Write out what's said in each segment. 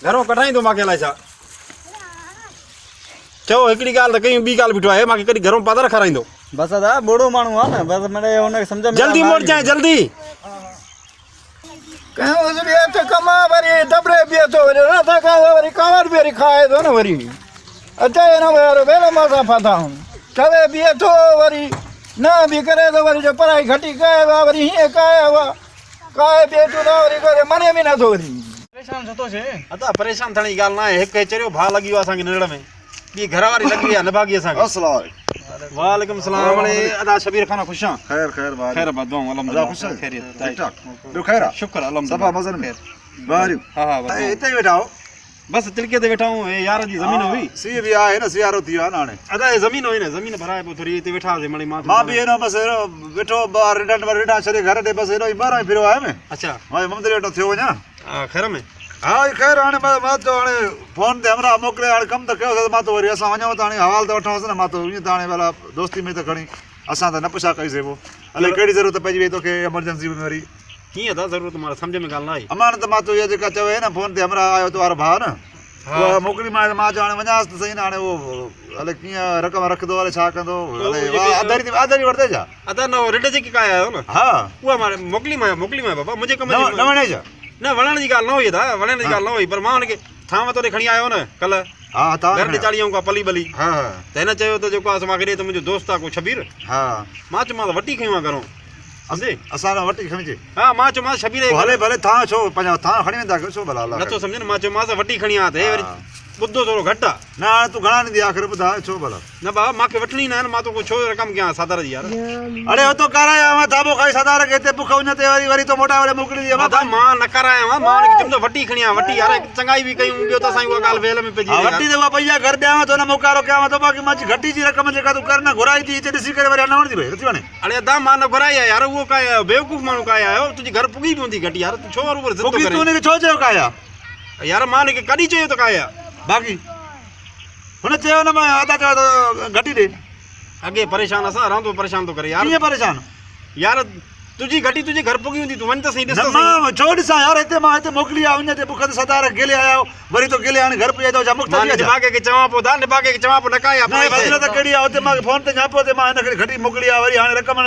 घरों कढाईंदो मूंखे अलाए छा चओ हिकिड़ी ॻाल्हि त कयूं ॿी ॻाल्हि बीठो आहे मूंखे कॾहिं घरों पादर खाराईंदो बस दादा बूढ़ो माण्हू आहे न बस मिड़े हुनखे सम्झ में जल्दी मोड़ जाए जल्दी कयूं त कमा वरी दबड़े बीहे थो वरी नथा खाए वरी कावड़ बि वरी खाए थो न वरी अचे न यार वेलो मां फाथा चवे बीहे थो वरी न बि करे थो वरी जो पढ़ाई घटी कए वरी हीअं काए बीहे थो त वरी मने बि नथो वरी परेशान छो थो थिए अदा परेशान थियण जी ॻाल्हि न आहे हिकु चरियो भाउ लॻी वियो असांखे निड़ में ॿी घरवारी लॻी आहे निभागी असांखे अस्सलाम वालेकुम सलाम अदा शबीर खाना खुश आं खैर खैर भाई खैर बदुआऊं अल्हम्दुलिल्लाह खुश आहियो? खैरियत ठीक ठाक ॿियो खैर आहे शुक्र सफ़ा अल्हम्दुलिल्लाह मज़े में बारियूं हा हा बदुआऊं। हिते ई वेठा हो बस तिलके ते वेठा हूं हे यार जी ज़मीन हुई सीउ बि आहे न सियारो थी वियो आहे न हाणे अदा हे ज़मीन हुई न ज़मीन भराए पोइ थोरी हिते वेठा हुआसीं मड़ी मां बि हेॾो बसि हेॾो वेठो ॿार रिटा छॾे घर ॾे बसि हेॾो ई ॿाहिरां ई फिरियो आहे में अच्छा मां मंदिर वेठो थियो वञा ख़ैर में हा ख़ैर हाणे मां त हाणे फ़ोन ते हमरा मोकिले हाणे कमु त कयोसीं त मां त वरी असां वञूं त हाणे हवाल त वठूंसि न मां त ईअं त हाणे भला दोस्ती में त खणी असां त न पुछा कईसीं पोइ अलाए कहिड़ी ज़रूरत पइजी वई तोखे एमरजेंसी में वरी कीअं अदा ज़रूरत मां सम्झ में ॻाल्हि न आई अमानत मां तो इहा जेका चवे न फ़ोन ते हमरा आयो तो वारो भाउ न उहा मोकिली मां चयो हाणे वञांसि त सही न हाणे उहो अलाए कीअं रक़म रखंदो अलाए छा कंदो अलाए आधारी वठंदे छा अदा न रिड जेकी काया आयो न हा उहा मां मोकिली बाबा मुंहिंजे कम जी न वणे छा न वणण जी ॻाल्हि न हुई अदा वणण जी ॻाल्हि न हुई पर मां हुनखे थां वतोड़े खणी आयो न कल्ह हा तव्हां घर ते चाढ़ियऊं का पली बली हा त हिन चयो त जेको आहे मूंखे ॾे त मुंहिंजो दोस्त आहे को शबीर हा मां चयोमांसि वठी खयूं आहे घरों असीं असां न वठी खणी अचे हा मां चयोमांसि शबीर भले भले थां छो पंहिंजा थां खणी वेंदा कयो छो भला अलाह नथो सम्झे न मां चयोमांसि वठी खणी आ त हे वरी ॿुधो थोरो घटि आहे न हाणे तूं घणा ॾींदी आख़िर ॿुधाए छो भला न बाबा मूंखे वठणी न आहे न मां तोखे छो रक़म कयां सादर जी यार अड़े हो तो कराया मां थाबो खाई सदार के हिते बुख वञे ते वरी तो मोटा वरे मोकिली दी दादा मां न कराया मां हुनखे चयुमि त वठी खणी आ वठी यार चङाई बि कयूं ॿियो त असांजी उहा ॻाल्हि वेल में पइजी वठी त उहा पैसा घर ॾियां थो न मोकारो कयां थो बाक़ी मां घटी जी रक़म जेका तूं कर न घुराई थी हिते ॾिसी करे वरी न वणंदी भई नथी वणे अड़े अदा मां न घुराई आहे यार उहो का बेवकूफ़ माण्हू का आयो तुंहिंजी घर पुगी बि हूंदी घटी यार तूं छो वर ज़िद तूं करे हुनखे छो चयो काया यार मां हुनखे कॾहिं चयो त काया बाक़ी हुन चयो न मां अदा चयो त घटी ॾे अॻे परेशान असां रहंदो परेशान थो करे यार कीअं परेशान यार तुंहिंजी घटी तुंहिंजे घर पुगी हूंदी तूं वञ त सही ॾिस न त सही मां छो ॾिसां यार हिते मां हिते मोकिली आहे वञे ते बुख ते सदार गिले आयो वरी तो गिले हाणे घर पई थो छा मुक्त मां थी अचां निभागे खे चवां पोइ दा निभागे खे चवां पोइ न काया न फज़ीलत कहिड़ी आहे हुते मां फ़ोन ते ञापो ते मां हिनखे घटी मोकिली आहे वरी हाणे रक़म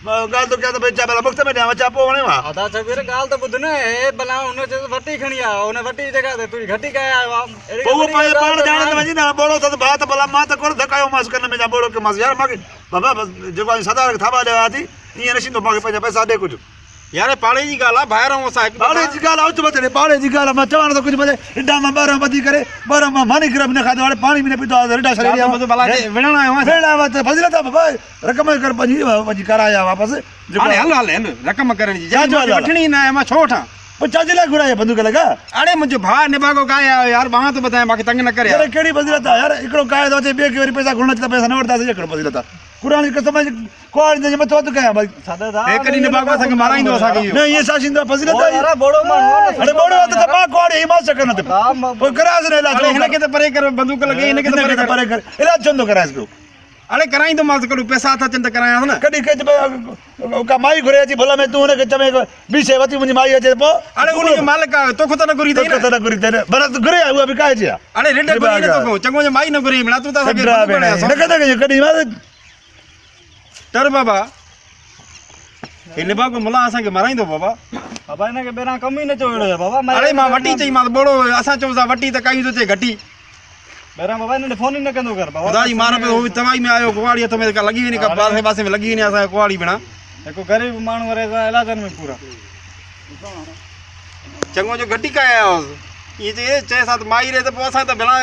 ॻाल्हि तो कयां त भई छा भला मुफ़्त में ॾियां छा पोइ वणेव आहे अदा शबीर ॻाल्हि त ॿुध न हे भला हुन चयो वठी खणी आ हुन वठी जॻह ते तुंहिंजी घटी कया आयो आहे पोइ उहो पंहिंजे पाण ॼाणे त वञी न बोड़ो अथसि भाउ त भला मां त कोन धकायोमांसि कन में जा बोड़ो कयोमांसि यार मूंखे बाबा बसि जेको आहे सदार खे थाबा ॾिया थी ईअं न थींदो मूंखे पंहिंजा पैसा ॾे कुझु यार पाड़े जी ॻाल्हि आहे ॿाहिरां असां हिकु पाड़े जी ॻाल्हि आहे उच मथे पाड़े जी ॻाल्हि आहे मां चवां थो कुझु भले रिडा मां ॿाहिरां ॿधी करे ॿाहिरां मां मानी गिरब न खाधो हाणे पाणी बि न पीतो आहे रिडा छॾे ॾियां भला विढ़ण आयो आहे भेण आयो त फज़ीलत आहे बाबा रक़म कर पंहिंजी कराया वापसि हाणे हल हल हल रक़म करण जी छा जो हाल आहे? वठणी न आहे मां छो वठां पोइ छाजे लाइ घुराए बंदूक लॻा अड़े मुंहिंजो भाउ निभागो काया आयो यार मां त ॿुधायां बाक़ी तंग न करे यार कहिड़ी फज़ीलत आहे यार हिकिड़ो काए थो अचे ॿिए खे वरी पैसा घुरण अचे त पैसा न वठंदासीं हिकिड़ो फज़ीलत आहे क़ुर जी कसम कोड़ जे मथो हथु कयां भई हे कॾहिं निभागो असांखे माराईंदो असांखे इहो न इहे छा थींदो आहे फज़ीलत आहे यार बूढ़ो माण्हू आहे अरे बोड़ो हथ त मां कोड़ ही मां चकर न ते पोइ करायसि न इलाज अड़े हिनखे त परे कर बंदूक लॻे हिनखे त परे कर परे कर इलाज छो नथो करायसि पियो अड़े कराईंदोमांसि कॾहिं पैसा हथ अचनि त करायांसि न कॾहिं कंहिं का माई घुरे अची भला में तूं हुनखे चवे ॿी शइ वठी मुंहिंजी माई अचे पोइ अड़े उनजो मालिक आहे तोखे त न घुरी अथई न त न घुरी भला घुरे उहा बि काइजी आहे अड़े रिड घुरी न तोखे चङो जो माई न घुरी मिला तूं त असांखे कॾहिं डर बाबा हे निभागो मुला असांखे माराईंदो बाबा बाबा हिनखे ॿाहिरां कमु ई न चयो अहिड़ो बाबा अड़े मां वठी चईमांसि बोड़ो असां चऊं वठी त कयूं थो चए घटी ॿाहिरां बाबा हिन फोन ई न कंदो कर बाबा ख़ुदा जी मार पे उहो तवाई में आयो कुवाड़ी हथ में लॻी वञे का पासे पासे में लॻी वञे असांखे कुवाड़ी बिना हिकु ग़रीब माण्हू वरे इलाजनि में पूरा चङो जो घटी कया आयोसि ईअं चए सां माई रे त पोइ असां त भला